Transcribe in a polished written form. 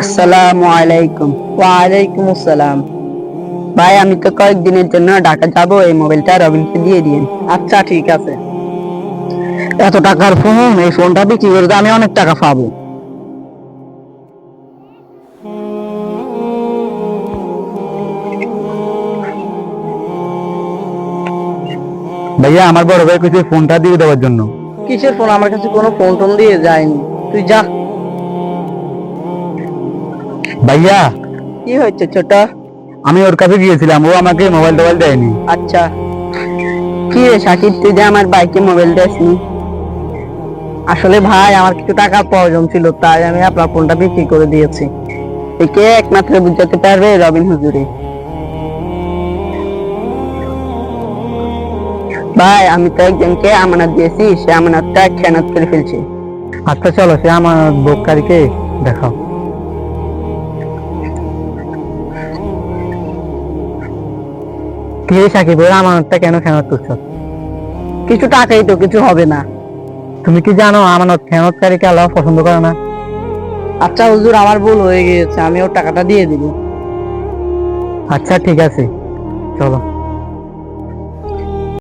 আসসালামু আলাইকুম। ওয়ালাইকুম আসসালাম। ভাই আমি তো কয়েকদিনের জন্য ঢাকা যাব, এই মোবাইলটা রবিনকে দিয়ে দিন। আচ্ছা ঠিক আছে। এত টাকার ফোন, এই ফোনটা বিক্রি করে তো আমি অনেক টাকা পাবো। ভাইয়া, আমার বড় ভাই কইছে ফোনটা দিয়ে দেওয়ার জন্য। কিসের ফোন? আমার কাছে কোনো ফোন টোন দিয়ে যায়নি, তুই যা। ভাইয়া, কি হয়েছে ছোট? আমি ওর কাছে গিয়েছিলাম, ও আমাকে মোবাইল টোবাইল দেয়নি। আচ্ছা। কি রে শাকিব, তুই যে আমার বাইকে মোবাইল দেসনি? আসলে ভাই আমার কিছু টাকার প্রয়োজন ছিল, তাই আমি আপনার ফোনটা বিক্রি করে দিয়েছি। একে একমাত্র বুঝাতে পারবে রবিন হুজুরি। ভাই আমি তো একজনকে আমানত দিয়েছি, সে আমানতটা খেয়ানত করে ফেলছে। আচ্ছা চলো, সে আমার বোকারিকে দেখাও। কি রে সাকিব, ওর আমানতটা কেন খেয়ানত করছো? কিছু টাকাই তো, কিছু হবে না। তুমি কি জানো আমানত খেয়ানতকারীকে আল্লাহ পছন্দ করে না? আচ্ছা হুজুর, আমার ভুল হয়ে গিয়েছে, আমি ওর টাকাটা দিয়ে দিব। আচ্ছা ঠিক আছে, চলো।